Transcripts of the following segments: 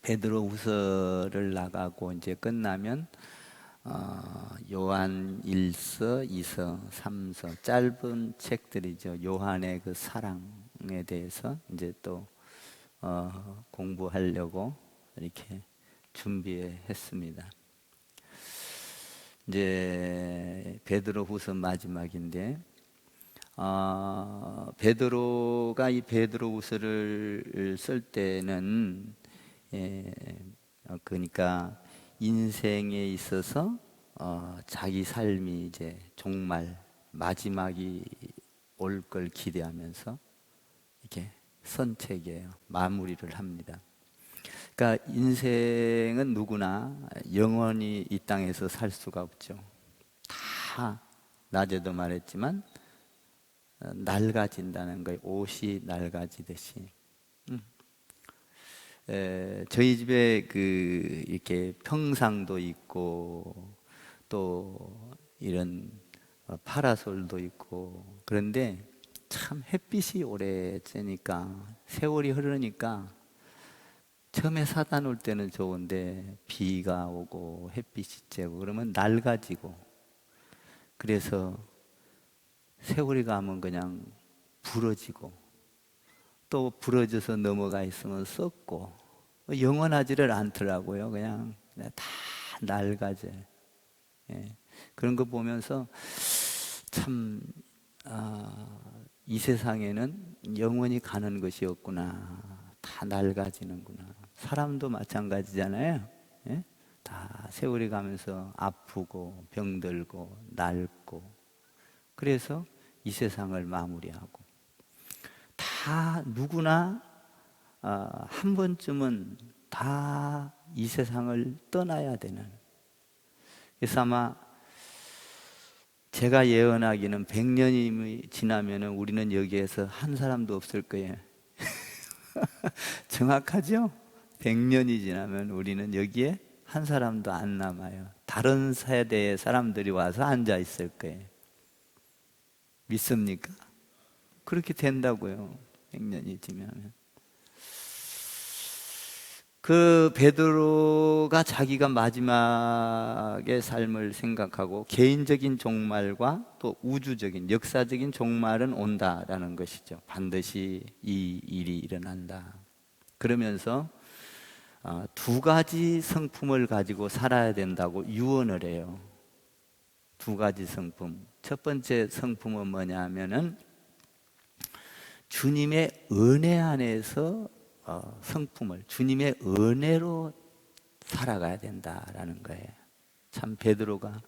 베드로후서를 나가고 이제 끝나면 요한 1서, 2서, 3서 짧은 책들이죠. 요한의 그 사랑에 대해서 이제 또 공부하려고 이렇게 준비했습니다. 이제 베드로후서 마지막인데 베드로가 이 베드로후서를 쓸 때는 그러니까 인생에 있어서 자기 삶이 이제 종말 마지막이 올 걸 기대하면서 이렇게 쓴 책이에요. 마무리를 합니다. 그러니까 인생은 누구나 영원히 이 땅에서 살 수가 없죠. 다 낮에도 말했지만 낡아진다는 거예요. 옷이 낡아지듯이. 저희 집에 이렇게 평상도 있고 또 이런 파라솔도 있고 그런데 참 햇빛이 오래 쬐니까 세월이 흐르니까 처음에 사다 놓을 때는 좋은데 비가 오고 햇빛이 쬐고 그러면 낡아지고 그래서 세월이 가면 그냥 부러지고 또 부러져서 넘어가 있으면 썩고 영원하지를 않더라고요. 그냥 다 낡아져. 그런 거 보면서 참 이 세상에는 영원히 가는 것이 없구나. 다 낡아지는구나. 사람도 마찬가지잖아요. 다 세월이 가면서 아프고 병들고 낡고 그래서 이 세상을 마무리하고 다 누구나 한 번쯤은 다 이 세상을 떠나야 되는. 그래서 아마 제가 예언하기는 100년이 지나면 우리는 여기에서 한 사람도 없을 거예요. 정확하죠? 100년이 지나면 우리는 여기에 한 사람도 안 남아요. 다른 세대의 사람들이 와서 앉아 있을 거예요. 믿습니까? 그렇게 된다고요. 100년이 지나면. 그 베드로가 자기가 마지막의 삶을 생각하고 개인적인 종말과 또 우주적인 역사적인 종말은 온다라는 것이죠. 반드시 이 일이 일어난다. 그러면서 두 가지 성품을 가지고 살아야 된다고 유언을 해요. 두 가지 성품. 첫 번째 성품은 뭐냐 하면은 주님의 은혜 안에서 성품을 주님의 은혜로 살아가야 된다라는 거예요. 참 베드로가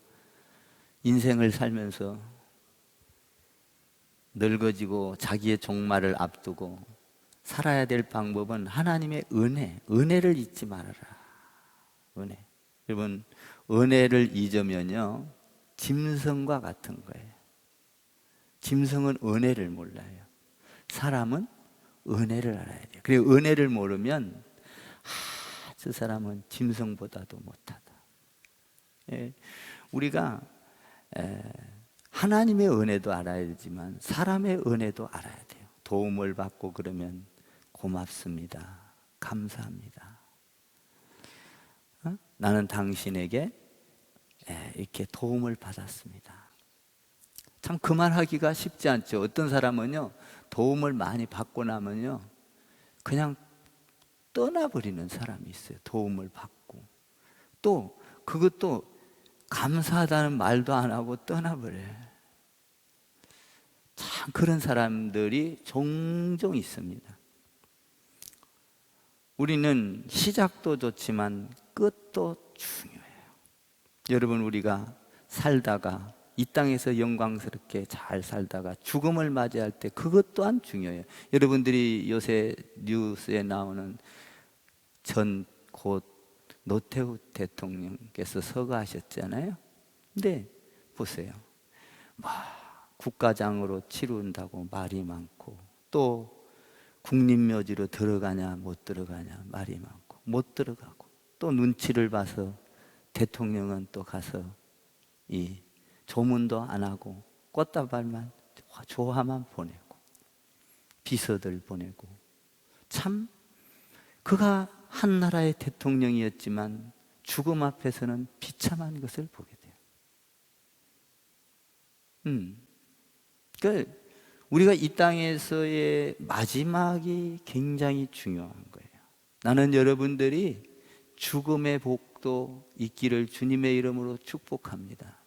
인생을 살면서 늙어지고 자기의 종말을 앞두고 살아야 될 방법은 하나님의 은혜를 잊지 말아라. 은혜. 여러분, 은혜를 잊으면요 짐승과 같은 거예요. 짐승은 은혜를 몰라요. 사람은 은혜를 알아야 돼요. 그리고 은혜를 모르면 저 사람은 짐승보다도 못하다. 우리가 하나님의 은혜도 알아야 되지만 사람의 은혜도 알아야 돼요. 도움을 받고 그러면 고맙습니다. 감사합니다. 나는 당신에게 이렇게 도움을 받았습니다. 참 그 말 하기가 쉽지 않죠. 어떤 사람은요 도움을 많이 받고 나면요 그냥 떠나버리는 사람이 있어요. 도움을 받고 또 그것도 감사하다는 말도 안 하고 떠나버려요. 참 그런 사람들이 종종 있습니다. 우리는 시작도 좋지만 끝도 중요해요. 여러분, 우리가 살다가 이 땅에서 영광스럽게 잘 살다가 죽음을 맞이할 때 그것 또한 중요해요. 여러분들이 요새 뉴스에 나오는 전 곧 노태우 대통령께서 서거하셨잖아요. 근데 보세요. 국가장으로 치룬다고 말이 많고 또 국립묘지로 들어가냐 못 들어가냐 말이 많고 못 들어가고 또 눈치를 봐서 대통령은 또 가서 이 조문도 안 하고 꽃다발만 조화만 보내고 비서들 보내고 참 그가 한 나라의 대통령이었지만 죽음 앞에서는 비참한 것을 보게 돼요. 그러니까 우리가 이 땅에서의 마지막이 굉장히 중요한 거예요. 나는 여러분들이 죽음의 복도 있기를 주님의 이름으로 축복합니다.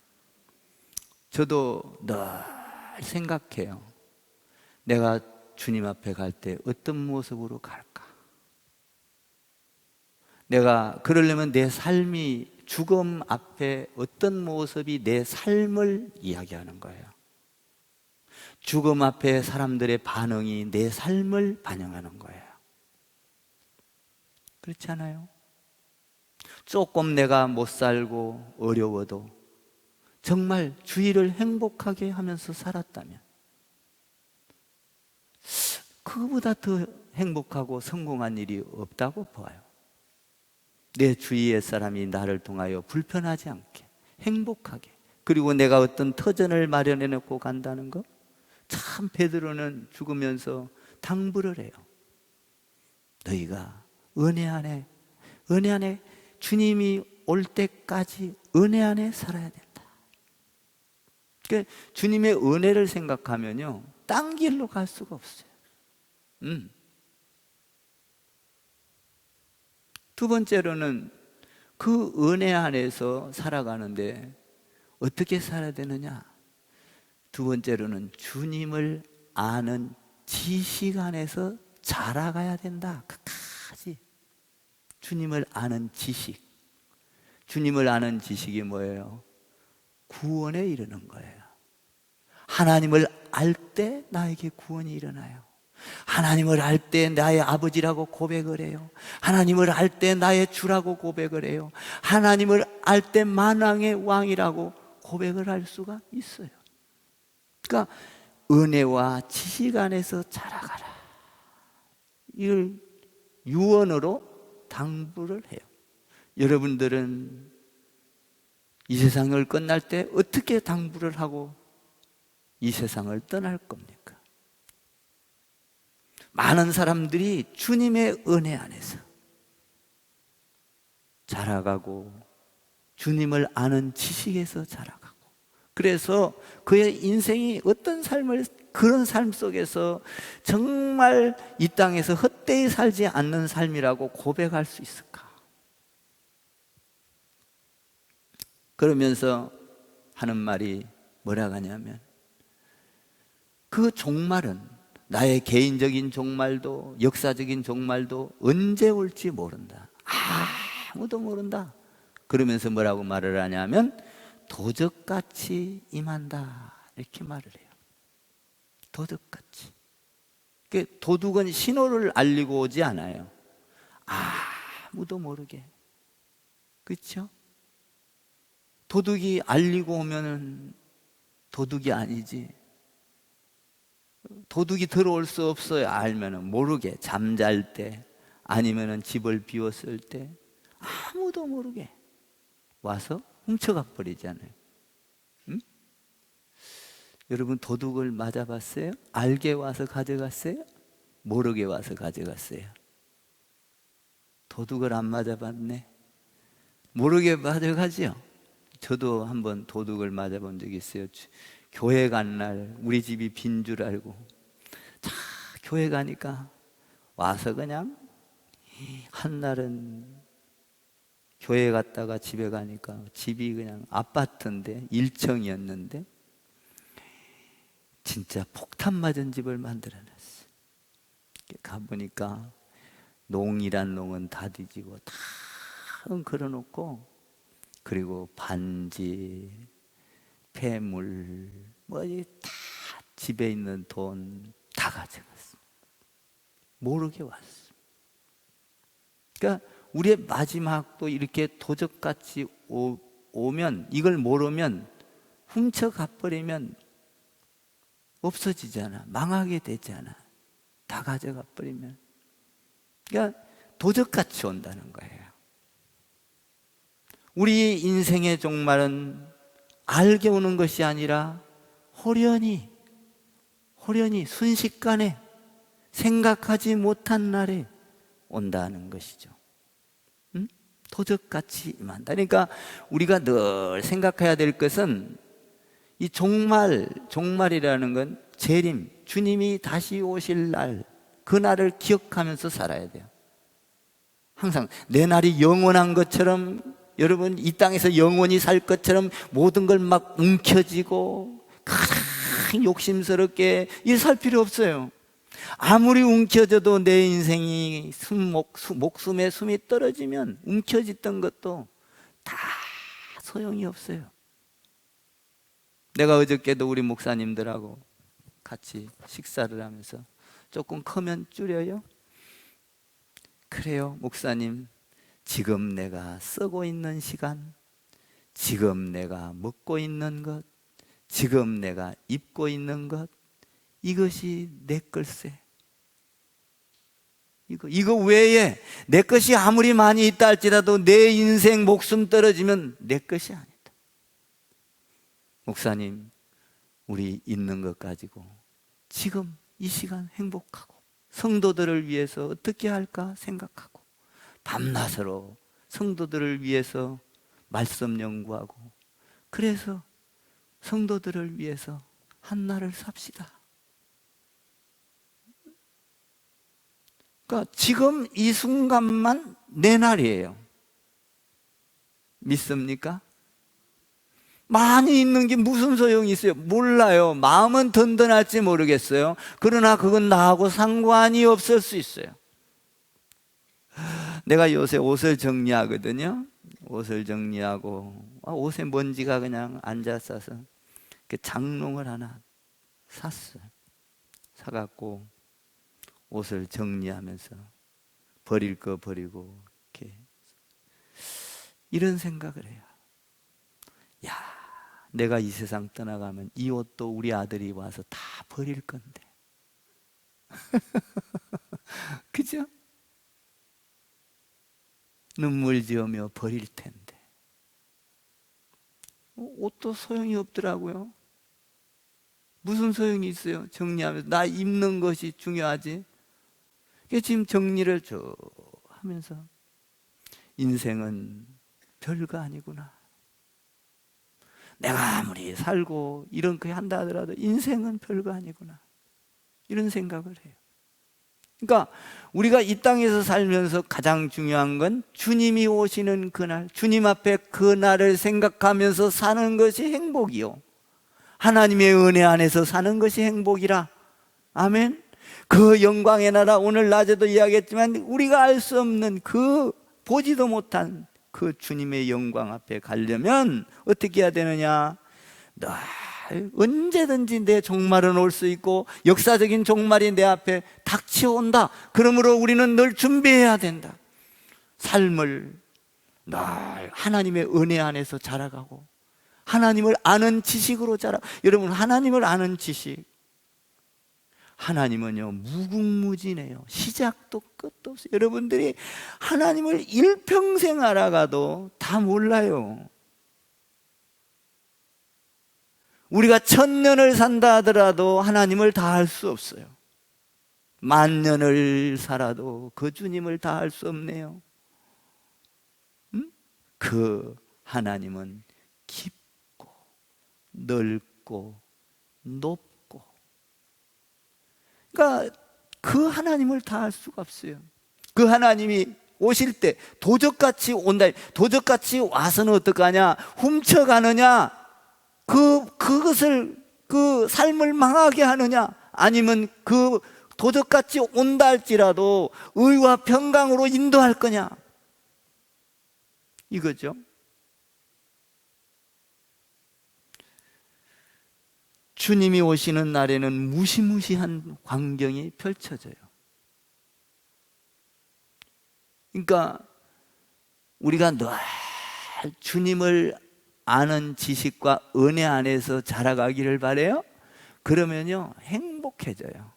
저도 늘 생각해요. 내가 주님 앞에 갈 때 어떤 모습으로 갈까? 내가 그러려면 내 삶이 죽음 앞에 어떤 모습이 내 삶을 이야기하는 거예요. 죽음 앞에 사람들의 반응이 내 삶을 반영하는 거예요. 그렇지 않아요? 조금 내가 못 살고 어려워도 정말 주위를 행복하게 하면서 살았다면 그거보다 더 행복하고 성공한 일이 없다고 봐요. 내 주위의 사람이 나를 통하여 불편하지 않게 행복하게, 그리고 내가 어떤 터전을 마련해 놓고 간다는 거, 참 베드로는 죽으면서 당부를 해요. 너희가 은혜 안에 주님이 올 때까지 은혜 안에 살아야 된다. 그러니까 주님의 은혜를 생각하면요, 딴 길로 갈 수가 없어요. 두 번째로는 그 은혜 안에서 살아가는데 어떻게 살아야 되느냐? 두 번째로는 주님을 아는 지식 안에서 자라가야 된다. 끝까지 주님을 아는 지식. 주님을 아는 지식이 뭐예요? 구원에 이르는 거예요. 하나님을 알 때 나에게 구원이 일어나요. 하나님을 알 때 나의 아버지라고 고백을 해요. 하나님을 알 때 나의 주라고 고백을 해요. 하나님을 알 때 만왕의 왕이라고 고백을 할 수가 있어요. 그러니까 은혜와 지식 안에서 자라가라, 이걸 유언으로 당부를 해요. 여러분들은 이 세상을 끝날 때 어떻게 당부를 하고 이 세상을 떠날 겁니까? 많은 사람들이 주님의 은혜 안에서 자라가고 주님을 아는 지식에서 자라가고, 그래서 그의 인생이 어떤 삶을, 그런 삶 속에서 정말 이 땅에서 헛되이 살지 않는 삶이라고 고백할 수 있을까? 그러면서 하는 말이 뭐라고 하냐면, 그 종말은, 나의 개인적인 종말도 역사적인 종말도 언제 올지 모른다. 아무도 모른다. 그러면서 뭐라고 말을 하냐면 도적같이 임한다, 이렇게 말을 해요. 도적같이. 도둑은 신호를 알리고 오지 않아요. 아무도 모르게. 그렇죠? 도둑이 알리고 오면은 도둑이 아니지. 도둑이 들어올 수 없어요. 알면은, 모르게, 잠잘 때 아니면은 집을 비웠을 때 아무도 모르게 와서 훔쳐가 버리잖아요. 여러분, 도둑을 맞아봤어요? 알게 와서 가져갔어요? 모르게 와서 가져갔어요? 도둑을 안 맞아봤네. 모르게 맞아가지요. 저도 한번 도둑을 맞아본 적이 있어요. 교회 간 날 우리 집이 빈 줄 알고 자, 교회 가니까 와서 그냥, 한날은 교회 갔다가 집에 가니까 집이 그냥 아파트인데 1층이었는데 진짜 폭탄 맞은 집을 만들어놨어요. 가보니까 농이란 농은 다 뒤지고 다 걸어놓고, 그리고 반지, 폐물, 다 집에 있는 돈 다 가져갔어. 모르게 왔어. 그러니까 우리의 마지막도 이렇게 도적같이 오면, 이걸 모르면, 훔쳐가버리면 없어지잖아. 망하게 되잖아. 다 가져가 버리면. 그러니까 도적같이 온다는 거예요. 우리 인생의 종말은 알게 오는 것이 아니라 호련히 순식간에 생각하지 못한 날에 온다는 것이죠. 응? 도적같이 임한다. 그러니까 우리가 늘 생각해야 될 것은 이 종말이라는 건 재림, 주님이 다시 오실 날, 그 날을 기억하면서 살아야 돼요. 항상 내 날이 영원한 것처럼, 여러분 이 땅에서 영원히 살 것처럼 모든 걸 막 움켜쥐고 가장 욕심스럽게 일 살 필요 없어요. 아무리 움켜져도 내 인생이 목숨에 숨이 떨어지면 움켜쥐던 것도 다 소용이 없어요. 내가 어저께도 우리 목사님들하고 같이 식사를 하면서 조금 크면 줄여요? 그래요, 목사님. 지금 내가 쓰고 있는 시간, 지금 내가 먹고 있는 것, 지금 내가 입고 있는 것, 이것이 내 걸세. 이거 외에 내 것이 아무리 많이 있다 할지라도 내 인생 목숨 떨어지면 내 것이 아니다. 목사님, 우리 있는 것 가지고 지금 이 시간 행복하고 성도들을 위해서 어떻게 할까 생각하고 밤낮으로 성도들을 위해서 말씀 연구하고, 그래서 성도들을 위해서 한날을 삽시다. 그러니까 지금 이 순간만 내 날이에요. 믿습니까? 많이 있는 게 무슨 소용이 있어요? 몰라요. 마음은 든든할지 모르겠어요. 그러나 그건 나하고 상관이 없을 수 있어요. 내가 요새 옷을 정리하거든요. 옷을 정리하고 옷에 먼지가 그냥 앉아있어서 장롱을 하나 샀어요. 사갖고 옷을 정리하면서 버릴 거 버리고 이렇게 이런 생각을 해요. 야, 내가 이 세상 떠나가면 이 옷도 우리 아들이 와서 다 버릴 건데. 그죠? 눈물 지으며 버릴 텐데. 옷도 소용이 없더라고요. 무슨 소용이 있어요? 정리하면서 나 입는 것이 중요하지. 지금 정리를 쭉 하면서 인생은 별거 아니구나. 내가 아무리 살고 이런 거 한다 하더라도 인생은 별거 아니구나, 이런 생각을 해요. 그러니까 우리가 이 땅에서 살면서 가장 중요한 건 주님이 오시는 그날, 주님 앞에 그날을 생각하면서 사는 것이 행복이요, 하나님의 은혜 안에서 사는 것이 행복이라. 아멘. 그 영광의 나라, 오늘 낮에도 이야기했지만 우리가 알 수 없는 그 보지도 못한 그 주님의 영광 앞에 가려면 어떻게 해야 되느냐? 늘 언제든지 내 종말은 올 수 있고 역사적인 종말이 내 앞에 닥쳐온다. 그러므로 우리는 늘 준비해야 된다. 삶을 늘 하나님의 은혜 안에서 자라가고 하나님을 아는 지식으로 자라. 여러분, 하나님을 아는 지식, 하나님은요 무궁무진해요. 시작도 끝도 없어요. 여러분들이 하나님을 일평생 알아가도 다 몰라요. 우리가 1000년을 산다 하더라도 하나님을 다 알 수 없어요. 10,000년을 살아도 그 주님을 다 알 수 없네요. 그 하나님은 깊고 넓고 높고, 그러니까 그 하나님을 다 알 수가 없어요. 그 하나님이 오실 때 도적같이 온다. 도적같이 와서는 어떡하냐? 훔쳐가느냐? 그것을, 그 삶을 망하게 하느냐? 아니면 그 도적같이 온다 할지라도 의와 평강으로 인도할 거냐? 이거죠. 주님이 오시는 날에는 무시무시한 광경이 펼쳐져요. 그러니까 우리가 늘 주님을 아는 지식과 은혜 안에서 자라가기를 바라요. 그러면요 행복해져요.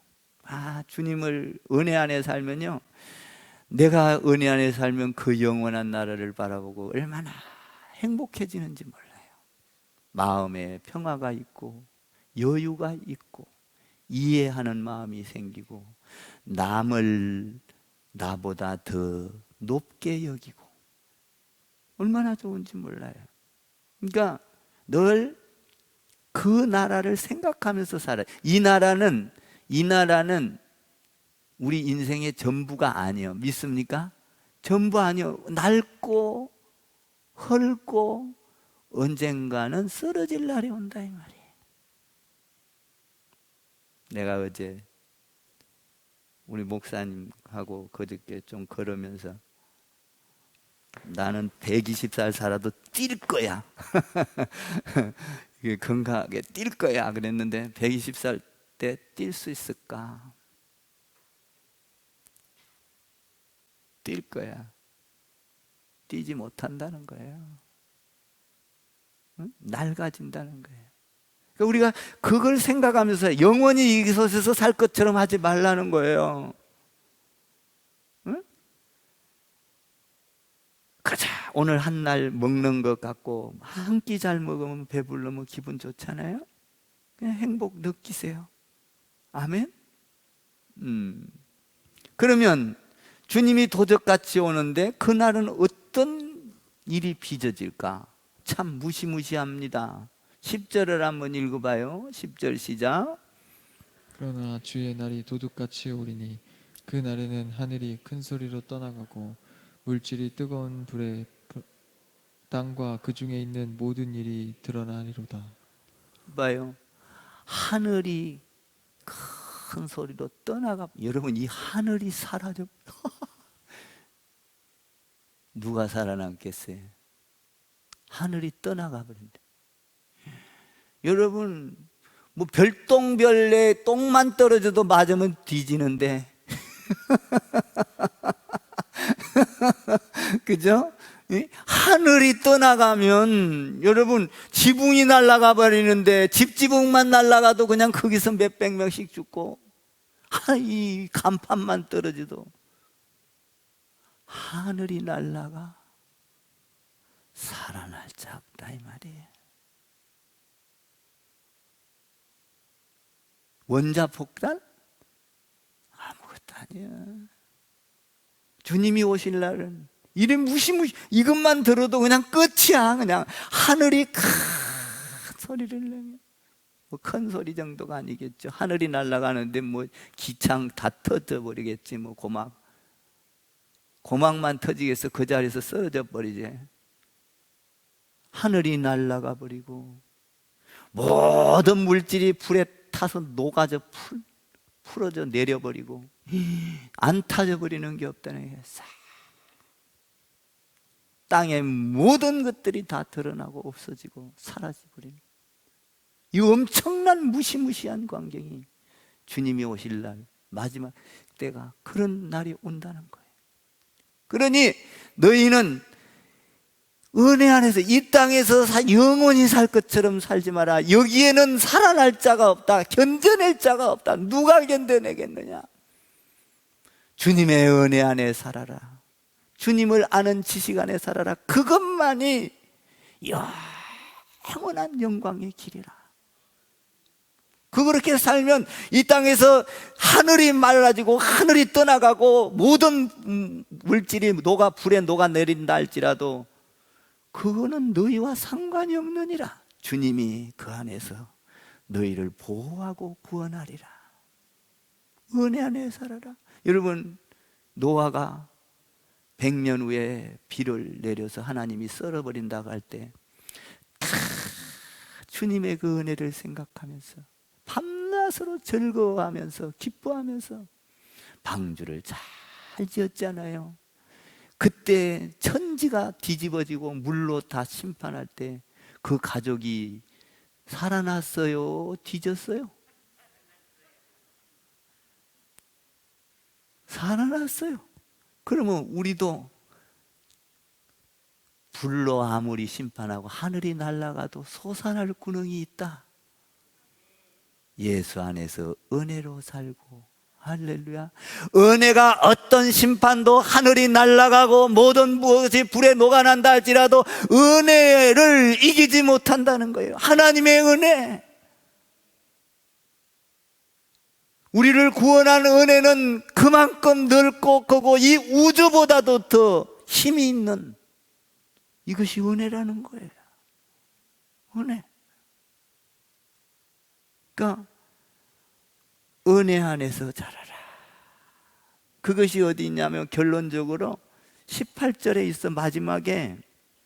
주님을 은혜 안에 살면요, 내가 은혜 안에 살면 그 영원한 나라를 바라보고 얼마나 행복해지는지 몰라요. 마음에 평화가 있고 여유가 있고 이해하는 마음이 생기고 남을 나보다 더 높게 여기고 얼마나 좋은지 몰라요. 그러니까 늘 그 나라를 생각하면서 살아요. 이 나라는 우리 인생의 전부가 아니에요. 믿습니까? 전부 아니에요. 낡고 헐고 언젠가는 쓰러질 날이 온다 이 말이에요. 내가 어제 우리 목사님하고 그저께 좀 걸으면서 나는 120살 살아도 뛸 거야. 건강하게 뛸 거야 그랬는데 120살 때 뛸 수 있을까? 뛸 거야. 뛰지 못한다는 거예요. 응? 낡아진다는 거예요. 그러니까 우리가 그걸 생각하면서 영원히 이곳에서 살 것처럼 하지 말라는 거예요. 응? 가자. 오늘 한 날 먹는 것 같고 한 끼 잘 먹으면 배불러면 기분 좋잖아요. 그냥 행복 느끼세요. 아멘. 그러면 주님이 도적같이 오는데 그날은 어떤 일이 빚어질까? 참 무시무시합니다. 10절을 한번 읽어봐요. 10절 시작. 그러나 주의 날이 도둑같이 오리니 그 날에는 하늘이 큰 소리로 떠나가고 물질이 뜨거운 불에 땅과 그 중에 있는 모든 일이 드러나리로다. 봐요. 하늘이 큰 소리로 떠나가. 여러분, 이 하늘이 사라져. 누가 살아남겠어요? 하늘이 떠나가 버린다. 여러분, 뭐 별똥별에 똥만 떨어져도 맞으면 뒤지는데 그죠? 하늘이 떠나가면 여러분 지붕이 날아가 버리는데 집지붕만 날아가도 그냥 거기서 몇백 명씩 죽고 이 간판만 떨어져도 하늘이 날아가 살아날 자 없다 이 말이에요. 원자폭탄? 아무것도 아니야. 주님이 오실 날은 이래 무시무시 이것만 들어도 그냥 끝이야. 그냥 하늘이 큰 소리를 내면 뭐 큰 소리 정도가 아니겠죠. 하늘이 날아가는데 뭐 기창 다 터져 버리겠지. 뭐 고막만 터지겠어. 그 자리에서 쓰러져 버리지. 하늘이 날아가 버리고 모든 물질이 불에 타서 녹아져 풀어져 내려버리고 안 타져버리는 게 없다는 게 싹 땅의 모든 것들이 다 드러나고 없어지고 사라져버리는 이 엄청난 무시무시한 광경이 주님이 오실 날 마지막 때가 그런 날이 온다는 거예요. 그러니 너희는 은혜 안에서 이 땅에서 영원히 살 것처럼 살지 마라. 여기에는 살아날 자가 없다. 견뎌낼 자가 없다. 누가 견뎌내겠느냐? 주님의 은혜 안에 살아라. 주님을 아는 지식 안에 살아라. 그것만이 영원한 영광의 길이라. 그렇게 살면 이 땅에서 하늘이 말라지고 하늘이 떠나가고 모든 물질이 불에 녹아내린다 할지라도 그거는 너희와 상관이 없느니라. 주님이 그 안에서 너희를 보호하고 구원하리라. 은혜 안에 살아라. 여러분, 노아가 100년 후에 비를 내려서 하나님이 썰어버린다고 할 때 주님의 그 은혜를 생각하면서 밤낮으로 즐거워하면서 기뻐하면서 방주를 잘 지었잖아요. 그때 천지가 뒤집어지고 물로 다 심판할 때 그 가족이 살아났어요? 뒤졌어요? 살아났어요. 그러면 우리도 불로 아무리 심판하고 하늘이 날아가도 솟아날 군능이 있다. 예수 안에서 은혜로 살고 할렐루야. 은혜가 어떤 심판도 하늘이 날아가고 모든 무엇이 불에 녹아난다 할지라도 은혜를 이기지 못한다는 거예요. 하나님의 은혜. 우리를 구원한 은혜는 그만큼 넓고 크고 이 우주보다도 더 힘이 있는 이것이 은혜라는 거예요. 은혜. 그러니까 은혜 안에서 자라라. 그것이 어디 있냐면 결론적으로 18절에 있어. 마지막에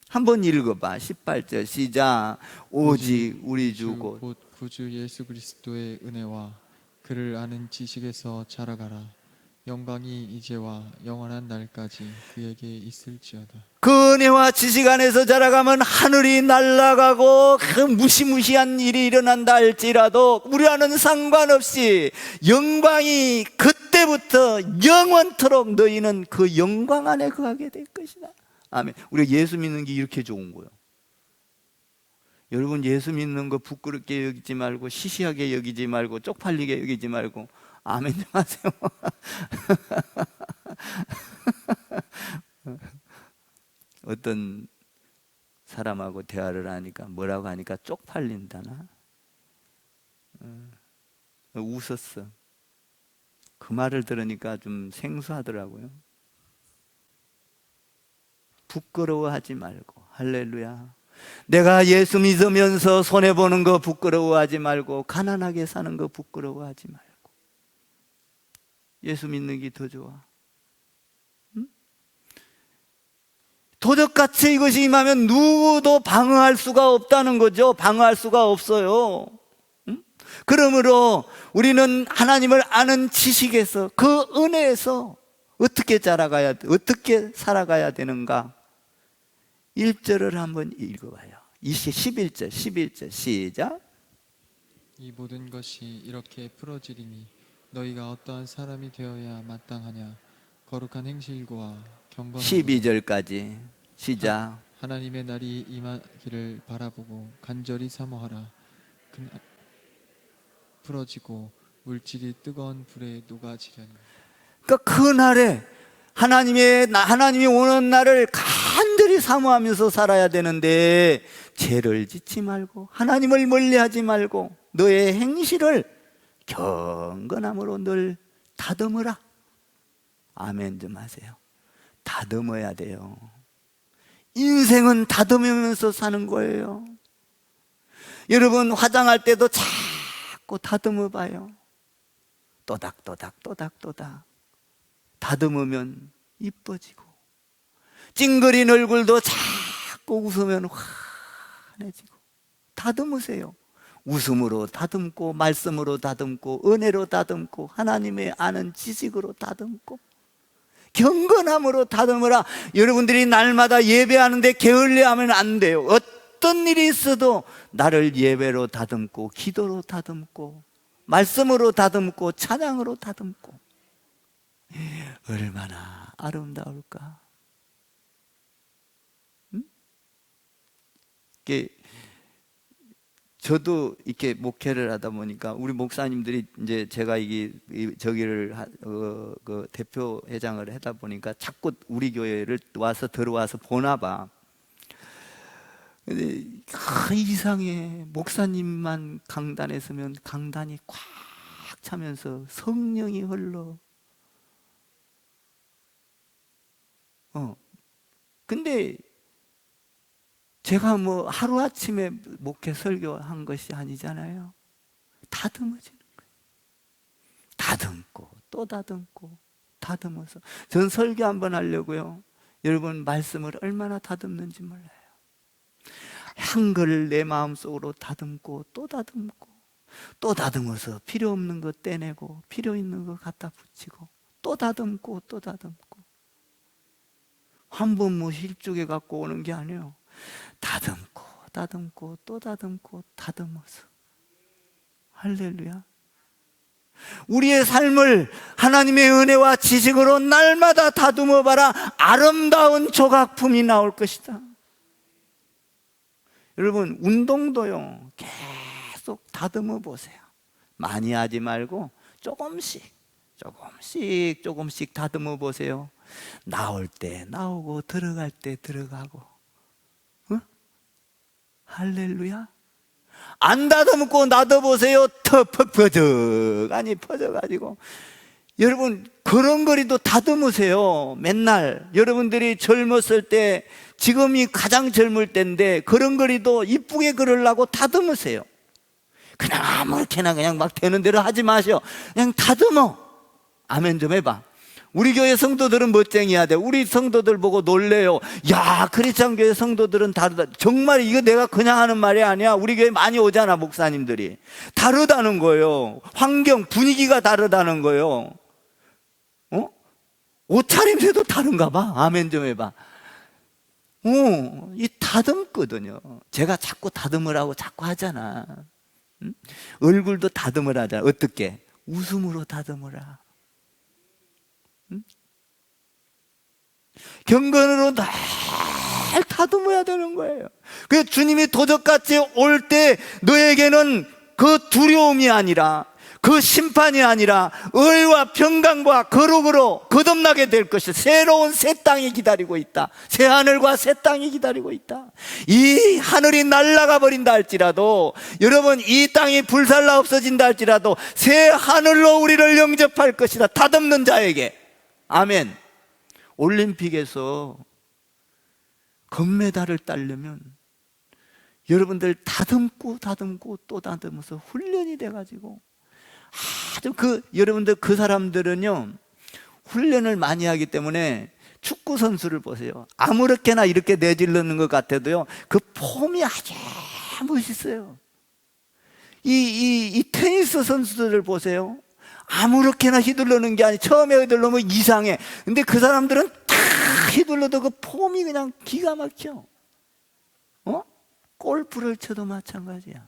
한번 읽어봐. 18절 시작. 오직 우리 주 곧 곧 구주 예수 그리스도의 은혜와 그를 아는 지식에서 자라가라. 영광이 이제와 영원한 날까지 그에게 있을지어다. 그 은혜와 지식 안에서 자라가면 하늘이 날아가고 그 무시무시한 일이 일어난다 할지라도 우리와는 상관없이 영광이 그때부터 영원토록 너희는 그 영광 안에 거하게 될 것이다. 아멘. 우리가 예수 믿는 게 이렇게 좋은 거예요. 여러분, 예수 믿는 거 부끄럽게 여기지 말고, 시시하게 여기지 말고, 쪽팔리게 여기지 말고, 아멘 좀 하세요. 어떤 사람하고 대화를 하니까 뭐라고 하니까 쪽팔린다나? 웃었어. 그 말을 들으니까 좀 생소하더라고요. 부끄러워하지 말고, 할렐루야. 내가 예수 믿으면서 손해보는 거 부끄러워하지 말고, 가난하게 사는 거 부끄러워하지 말고, 예수 믿는 게 더 좋아. 응? 도적같이 이것이 임하면 누구도 방어할 수가 없다는 거죠. 방어할 수가 없어요. 응? 그러므로 우리는 하나님을 아는 지식에서, 그 은혜에서 어떻게 자라가야, 어떻게 살아가야 되는가? 1절을 한번 읽어봐요. 11절 시작. 이 모든 것이 이렇게 풀어지리니 너희가 어떠한 사람이 되어야 마땅하냐. 거룩한 행실과 경건함. 12절까지 시작. 하나님의 날이 임하기를 바라보고 간절히 사모하라. 그날 풀어지고 물질이 뜨거운 불에 녹아지려니. 그러니까 그날에 하나님이 오는 날을 간절히 사모하면서 살아야 되는데, 죄를 짓지 말고 하나님을 멀리하지 말고 너의 행실을 경건함으로 늘 다듬으라. 아멘 좀 하세요. 다듬어야 돼요. 인생은 다듬으면서 사는 거예요. 여러분, 화장할 때도 자꾸 다듬어 봐요. 또닥또닥 다듬으면 이뻐지고, 찡그린 얼굴도 자꾸 웃으면 환해지고. 다듬으세요. 웃음으로 다듬고, 말씀으로 다듬고, 은혜로 다듬고, 하나님의 아는 지식으로 다듬고, 경건함으로 다듬으라. 여러분들이 날마다 예배하는데 게을리하면 안 돼요. 어떤 일이 있어도 나를 예배로 다듬고, 기도로 다듬고, 말씀으로 다듬고, 찬양으로 다듬고. 얼마나 아름다울까? 응? 저도 이렇게 목회를 하다 보니까 우리 목사님들이 이제 제가 저기를 그 대표 회장을 하다 보니까 자꾸 우리 교회를 들어와서 보나 봐. 근데 이상해. 목사님만 강단에 서면 강단이 꽉 차면서 성령이 흘러. 근데 제가 뭐 하루아침에 목회 설교한 것이 아니잖아요. 다듬어지는 거예요. 다듬고 또 다듬고 다듬어서. 전 설교 한번 하려고요, 여러분, 말씀을 얼마나 다듬는지 몰라요. 한글을 내 마음속으로 다듬고 또 다듬고 또 다듬어서 필요 없는 거 떼내고 필요 있는 거 갖다 붙이고 또 다듬고 또 다듬고. 한 번 뭐 실족해 갖고 오는 게 아니에요. 다듬고 다듬고 또 다듬고 다듬어서. 할렐루야. 우리의 삶을 하나님의 은혜와 지식으로 날마다 다듬어 봐라. 아름다운 조각품이 나올 것이다. 여러분, 운동도요, 계속 다듬어 보세요. 많이 하지 말고 조금씩 다듬어 보세요. 나올 때 나오고 들어갈 때 들어가고. 할렐루야. 안 다듬고 놔둬보세요. 더 퍼져가지고. 여러분, 그 걸음걸이도 다듬으세요. 맨날 여러분들이 젊었을 때, 지금이 가장 젊을 때인데 걸음걸이도 이쁘게 걸으려고 다듬으세요. 그냥 아무렇게나 그냥 막 되는 대로 하지 마셔. 그냥 다듬어. 아멘 좀 해봐. 우리 교회 성도들은 멋쟁이야 돼. 우리 성도들 보고 놀래요. 야, 크리스찬 교회 성도들은 다르다. 정말 이거 내가 그냥 하는 말이 아니야. 우리 교회 많이 오잖아, 목사님들이. 다르다는 거예요. 환경, 분위기가 다르다는 거예요. 옷차림새도 다른가 봐. 아멘 좀 해봐. 이 다듬거든요. 제가 자꾸 다듬으라고 자꾸 하잖아. 응? 얼굴도 다듬으라 하잖아. 어떻게? 웃음으로 다듬으라. 응? 경건으로 날 다듬어야 되는 거예요. 그래서 주님이 도적같이 올 때 너에게는 그 두려움이 아니라, 그 심판이 아니라 의와 평강과 거룩으로 거듭나게 될 것이, 새로운 새 땅이 기다리고 있다. 새 하늘과 새 땅이 기다리고 있다. 이 하늘이 날아가 버린다 할지라도, 여러분 이 땅이 불살라 없어진다 할지라도 새 하늘로 우리를 영접할 것이다. 다듬는 자에게. 아멘. 올림픽에서 금메달을 따려면 여러분들 다듬고 또 다듬어서 훈련이 돼가지고, 아주 여러분들 그 사람들은요, 훈련을 많이 하기 때문에, 축구 선수를 보세요. 아무렇게나 이렇게 내질르는 것 같아도요, 그 폼이 아주 멋있어요. 이 테니스 선수들을 보세요. 아무렇게나 휘둘르는 게 아니, 처음에 휘둘르면 이상해. 근데 그 사람들은 다 휘둘러도 그 폼이 그냥 기가 막혀. 골프를 쳐도 마찬가지야.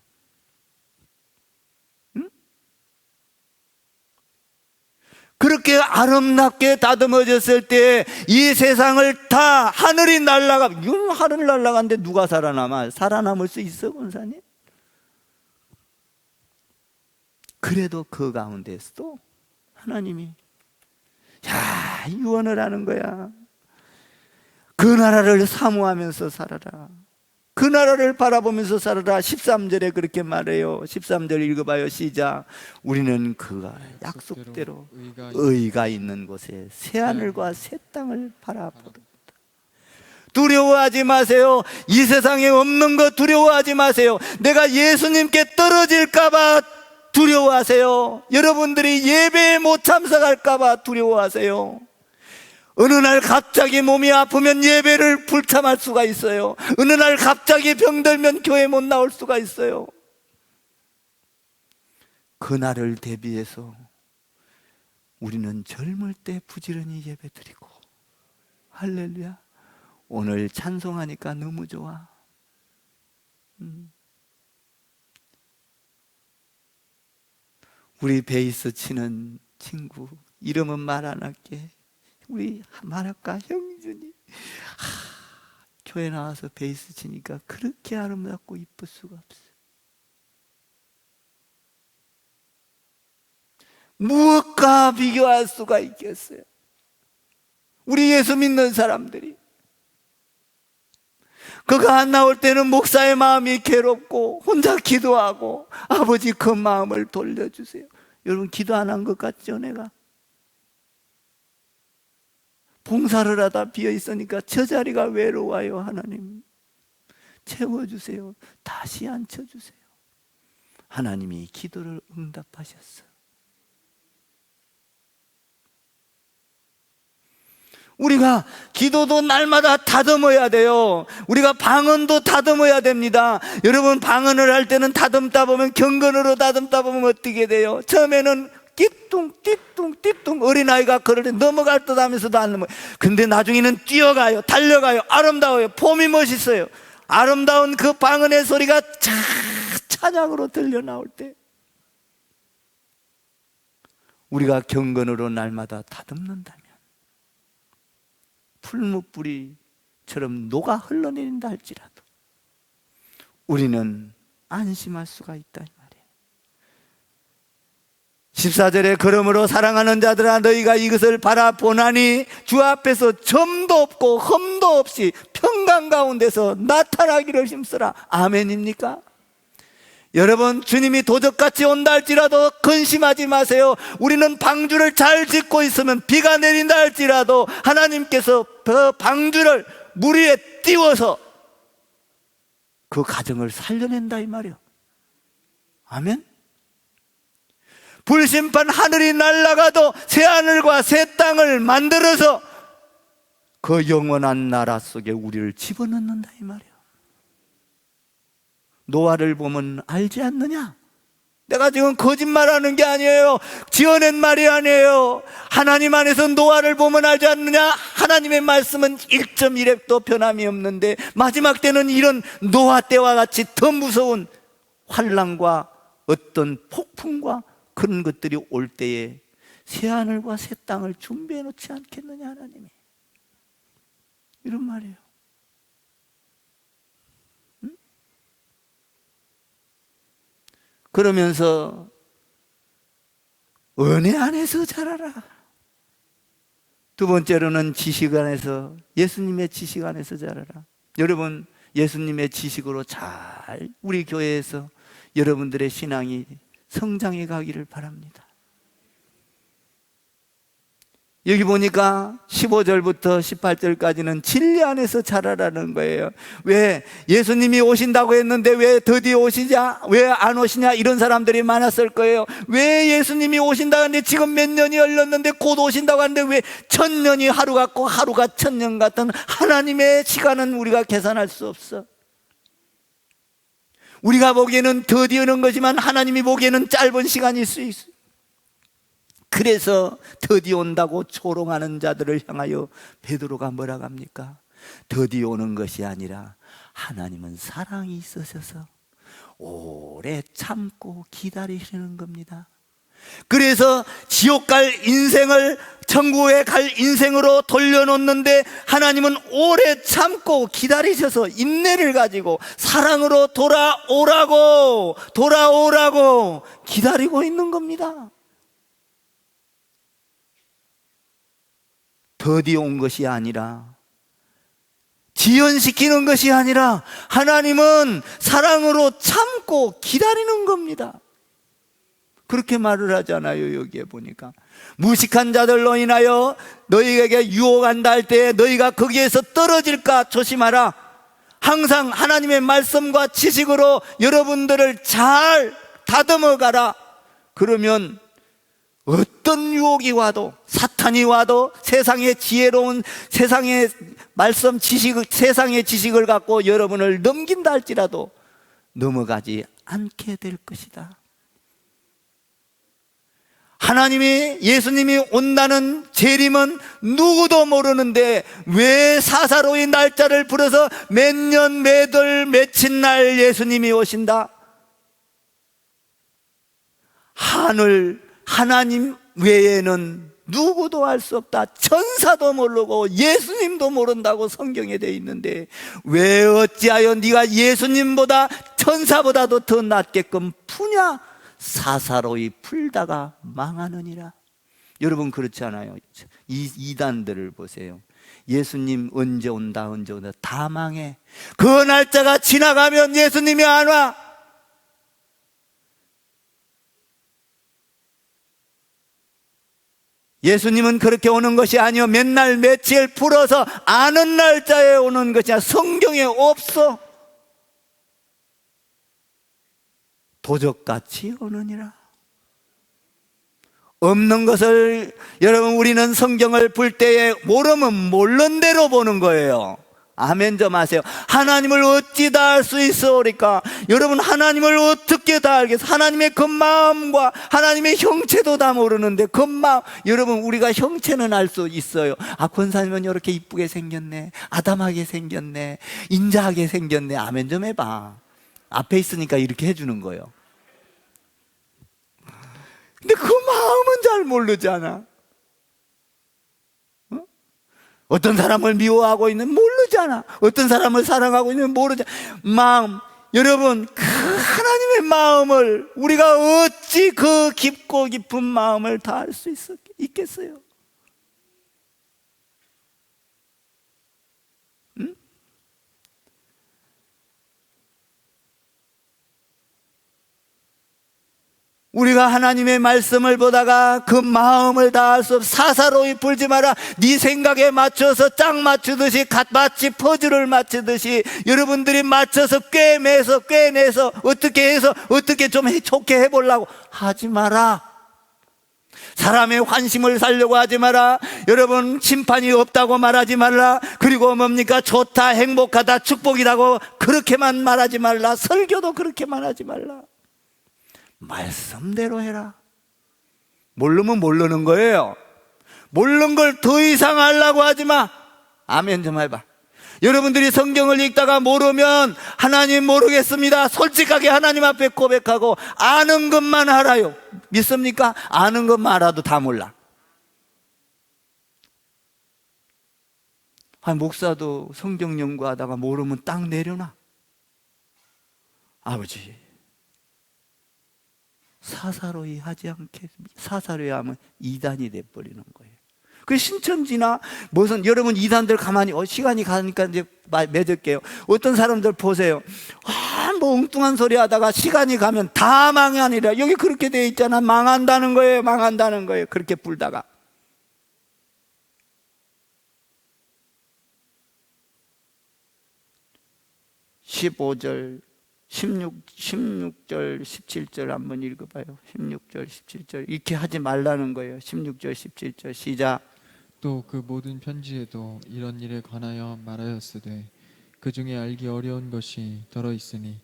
그렇게 아름답게 다듬어졌을 때 이 세상을 다 하늘이 날아가, 이건 하늘 날아가는데 누가 살아남아? 살아남을 수 있어, 권사님? 그래도 그 가운데서도 하나님이 유언을 하는 거야. 그 나라를 사모하면서 살아라. 그 나라를 바라보면서 살아라. 13절에 그렇게 말해요. 13절 읽어봐요. 시작. 우리는 그가 약속대로 의가 있는 곳에 새하늘과 새 땅을 바라보다. 두려워하지 마세요. 이 세상에 없는 거 두려워하지 마세요. 내가 예수님께 떨어질까봐 두려워하세요. 여러분들이 예배에 못 참석할까봐 두려워하세요. 어느 날 갑자기 몸이 아프면 예배를 불참할 수가 있어요. 어느 날 갑자기 병들면 교회 못 나올 수가 있어요. 그날을 대비해서 우리는 젊을 때 부지런히 예배드리고, 할렐루야. 오늘 찬송하니까 너무 좋아. 우리 베이스 치는 친구, 이름은 말 안 할게. 우리 마라카 형준이 교회 나와서 베이스 치니까 그렇게 아름답고 이쁠 수가 없어. 무엇과 비교할 수가 있겠어요? 우리 예수 믿는 사람들이. 그가 안 나올 때는 목사의 마음이 괴롭고 혼자 기도하고, 아버지 그 마음을 돌려주세요. 여러분 기도 안 한 것 같죠? 내가 봉사를 하다 비어 있으니까 저 자리가 외로워요. 하나님 채워주세요. 다시 앉혀주세요. 하나님이 기도를 응답하셨어요. 우리가 기도도 날마다 다듬어야 돼요. 우리가 방언도 다듬어야 됩니다. 여러분 방언을 할 때는 다듬다 보면, 경건으로 다듬다 보면 어떻게 돼요? 처음에는 띠뚱 어린아이가 걸을 때 넘어갈 듯 하면서도 안 넘어요. 근데 나중에는 뛰어가요. 달려가요. 아름다워요. 폼이 멋있어요. 아름다운 그 방언의 소리가 찬양으로 들려 나올 때 우리가 경건으로 날마다 다듬는다면 풀무뿌리처럼 녹아 흘러내린다 할지라도 우리는 안심할 수가 있다 이 말이에요. 14절에 그러므로 사랑하는 자들아 너희가 이것을 바라보나니 주 앞에서 점도 없고 흠도 없이 평강 가운데서 나타나기를 힘쓰라. 아멘입니까? 여러분, 주님이 도적같이 온다 할지라도 근심하지 마세요. 우리는 방주를 잘 짓고 있으면 비가 내린다 할지라도 하나님께서 그 방주를 물 위에 띄워서 그 가정을 살려낸다 이 말이요. 아멘. 불심판 하늘이 날아가도 새하늘과 새 땅을 만들어서 그 영원한 나라 속에 우리를 집어넣는다 이 말이요. 노아를 보면 알지 않느냐? 내가 지금 거짓말하는 게 아니에요. 지어낸 말이 아니에요. 하나님 안에서 노아를 보면 알지 않느냐? 하나님의 말씀은 1.1획도 변함이 없는데 마지막 때는 이런 노아 때와 같이 더 무서운 환난과 어떤 폭풍과 그런 것들이 올 때에 새하늘과 새 땅을 준비해 놓지 않겠느냐 하나님이. 이런 말이에요. 그러면서 은혜 안에서 자라라. 두 번째로는 지식 안에서, 예수님의 지식 안에서 자라라. 여러분, 예수님의 지식으로 잘 우리 교회에서 여러분들의 신앙이 성장해 가기를 바랍니다. 여기 보니까 15절부터 18절까지는 진리 안에서 자라라는 거예요. 왜 예수님이 오신다고 했는데 왜 드디어 오시냐? 왜 안 오시냐? 이런 사람들이 많았을 거예요. 왜 예수님이 오신다고 하는데 지금 몇 년이 흘렀는데 곧 오신다고 하는데 왜 1000년이 하루 같고 하루가 1000년 같은 하나님의 시간은 우리가 계산할 수 없어. 우리가 보기에는 더디어는 거지만 하나님이 보기에는 짧은 시간일 수 있어. 그래서 드디어 온다고 조롱하는 자들을 향하여 베드로가 뭐라고 합니까? 드디어 오는 것이 아니라 하나님은 사랑이 있으셔서 오래 참고 기다리시는 겁니다. 그래서 지옥 갈 인생을 천국에 갈 인생으로 돌려놓는데 하나님은 오래 참고 기다리셔서 인내를 가지고 사랑으로 돌아오라고 기다리고 있는 겁니다. 더디 온 것이 아니라, 지연시키는 것이 아니라 하나님은 사랑으로 참고 기다리는 겁니다. 그렇게 말을 하잖아요. 여기에 보니까 무식한 자들로 인하여 너희에게 유혹한다 할 때 너희가 거기에서 떨어질까 조심하라. 항상 하나님의 말씀과 지식으로 여러분들을 잘 다듬어 가라. 그러면 어떤 유혹이 와도, 사탄이 와도 세상의 지혜로운 세상의 말씀 세상의 지식을 갖고 여러분을 넘긴다 할지라도 넘어가지 않게 될 것이다. 하나님이, 예수님이 온다는 재림은 누구도 모르는데 왜 사사로이 날짜를 불어서 몇 년, 몇 월, 며칠 날 예수님이 오신다? 하나님 외에는 누구도 알 수 없다. 천사도 모르고 예수님도 모른다고 성경에 되어 있는데 왜 어찌하여 네가 예수님보다 천사보다도 더 낫게끔 푸냐? 사사로이 풀다가 망하느니라. 여러분 그렇지 않아요? 이 이단들을 보세요. 예수님 언제 온다 다 망해. 그 날짜가 지나가면 예수님이 안 와. 예수님은 그렇게 오는 것이 아니요 몇 날 며칠 풀어서 아는 날짜에 오는 것이야. 성경에 없어. 도적같이 오느니라. 없는 것을 여러분 우리는 성경을 볼 때에 모르면 모르는 대로 보는 거예요. 아멘 좀 하세요. 하나님을 어찌 다 알 수 있어오리까? 여러분 하나님을 어떻게 다 알겠어? 하나님의 그 마음과 하나님의 형체도 다 모르는데 그 마음, 여러분 우리가 형체는 알 수 있어요. 아 권사님은 이렇게 이쁘게 생겼네, 아담하게 생겼네, 인자하게 생겼네. 아멘 좀 해봐. 앞에 있으니까 이렇게 해주는 거예요. 근데 그 마음은 잘 모르잖아. 어떤 사람을 미워하고 있는 모르잖아. 어떤 사람을 사랑하고 있는 모르잖아. 마음, 여러분 그 하나님의 마음을 우리가 어찌 그 깊고 깊은 마음을 다 알 수 있겠어요? 우리가 하나님의 말씀을 보다가 그 마음을 다할 수 없어. 사사로이 풀지 마라. 네 생각에 맞춰서 짝 맞추듯이 마치 퍼즐을 맞추듯이 여러분들이 맞춰서 꿰내서 어떻게 해서 어떻게 좀 좋게 해보려고 하지 마라. 사람의 환심을 살려고 하지 마라. 여러분, 심판이 없다고 말하지 말라. 그리고 뭡니까? 좋다, 행복하다, 축복이라고 그렇게만 말하지 말라. 설교도 그렇게만 하지 말라. 말씀대로 해라. 모르면 모르는 거예요. 모르는 걸 더 이상 하려고 하지 마. 아멘 좀 해봐. 여러분들이 성경을 읽다가 모르면 하나님 모르겠습니다, 솔직하게 하나님 앞에 고백하고 아는 것만 알아요. 믿습니까? 아는 것만 알아도 다 몰라. 목사도 성경 연구하다가 모르면 딱 내려놔. 아버지, 사사로이 하지 않겠습니다. 사사로이 하면 이단이 돼버리는 거예요. 그 신천지나 무슨, 여러분 이단들 가만히 시간이 가니까 이제 맺을게요. 어떤 사람들 보세요. 뭐 엉뚱한 소리 하다가 시간이 가면 다 망하니라. 여기 그렇게 돼 있잖아. 망한다는 거예요. 망한다는 거예요. 그렇게 불다가. (15절) 16절 17절 한번 읽어봐요. 16절 17절 이렇게 하지 말라는 거예요. 16절 17절 시작. 또 그 모든 편지에도 이런 일에 관하여 말하였으되 그 중에 알기 어려운 것이 더러 있으니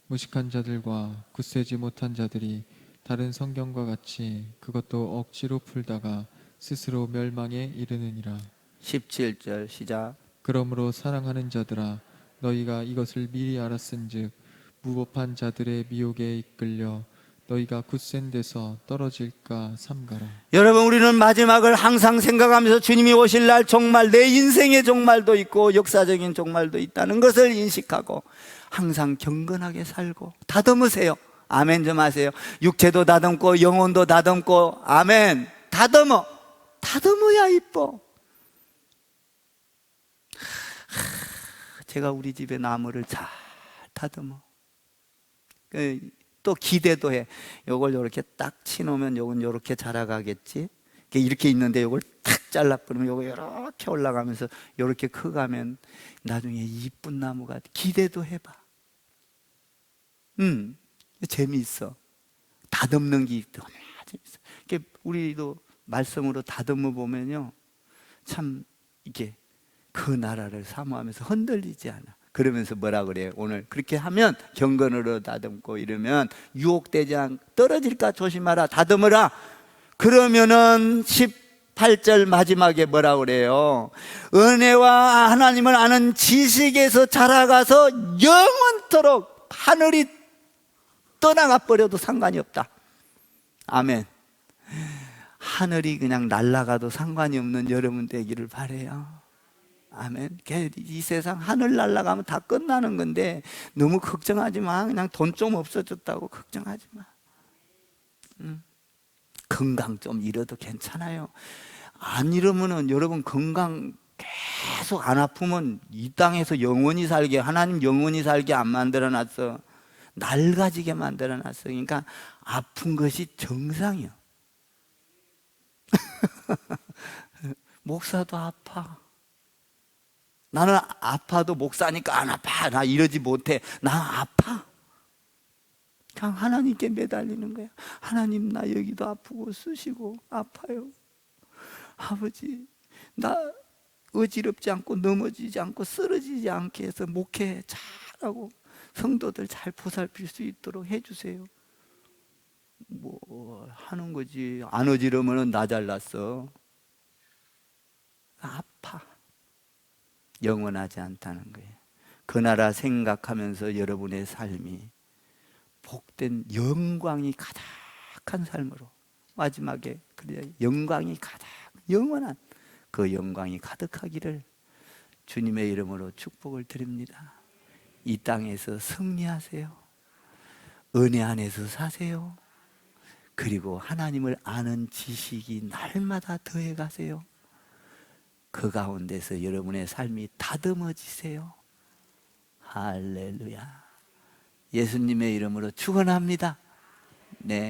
무식한 자들과 굳세지 못한 자들이 다른 성경과 같이 그것도 억지로 풀다가 스스로 멸망에 이르느니라. 17절 시작. 그러므로 사랑하는 자들아, 너희가 이것을 미리 알았은즉 무법한 자들의 미혹에 이끌려 너희가 굳센 데서 떨어질까 삼가라. 여러분, 우리는 마지막을 항상 생각하면서 주님이 오실 날 종말, 내 인생의 종말도 있고 역사적인 종말도 있다는 것을 인식하고 항상 경건하게 살고 다듬으세요. 아멘 좀 하세요. 육체도 다듬고 영혼도 다듬고. 아멘. 다듬어야 이뻐. 제가 우리 집에 나무를 잘 다듬어. 또 기대도 해. 요걸 요렇게 딱 치놓으면 요건 요렇게 자라가겠지. 이렇게 있는데 요걸 탁 잘라버리면 요거 요렇게 올라가면서 요렇게 커가면 나중에 이쁜 나무가. 기대도 해봐. 재미있어. 다듬는 게 너무나 재밌어. 우리도 말씀으로 다듬어 보면요, 참 이게 그 나라를 사모하면서 흔들리지 않아. 그러면서 뭐라 그래요? 오늘 그렇게 하면 경건으로 다듬고 이러면 유혹되지 않고 떨어질까 조심하라. 다듬어라. 그러면은 18절 마지막에 뭐라 그래요? 은혜와 하나님을 아는 지식에서 자라가서 영원토록 하늘이 떠나가 버려도 상관이 없다. 아멘. 하늘이 그냥 날아가도 상관이 없는 여러분 되기를 바라요. 아멘. 이 세상 하늘 날아가면 다 끝나는 건데 너무 걱정하지 마. 그냥 돈 좀 없어졌다고 걱정하지 마. 건강 좀 잃어도 괜찮아요. 안 잃으면은 여러분 건강 계속 안 아프면 이 땅에서 영원히 살게, 하나님 영원히 살게 안 만들어놨어. 낡아지게 만들어놨어. 그러니까 아픈 것이 정상이요. 목사도 아파. 나는 아파도 목사니까 안 아파. 나 이러지 못해. 나 아파. 그냥 하나님께 매달리는 거야. 하나님, 나 여기도 아프고 쓰시고 아파요. 아버지, 나 어지럽지 않고 넘어지지 않고 쓰러지지 않게 해서 목회 잘하고 성도들 잘 보살필 수 있도록 해주세요. 뭐 하는 거지. 안 어지러면 나 잘났어. 아파. 영원하지 않다는 거예요. 그 나라 생각하면서 여러분의 삶이 복된 영광이 가득한 삶으로, 마지막에 그래야 영광이 가득, 영원한 그 영광이 가득하기를 주님의 이름으로 축복을 드립니다. 이 땅에서 승리하세요. 은혜 안에서 사세요. 그리고 하나님을 아는 지식이 날마다 더해 가세요. 그 가운데서 여러분의 삶이 다듬어지세요. 할렐루야. 예수님의 이름으로 축원합니다. 네.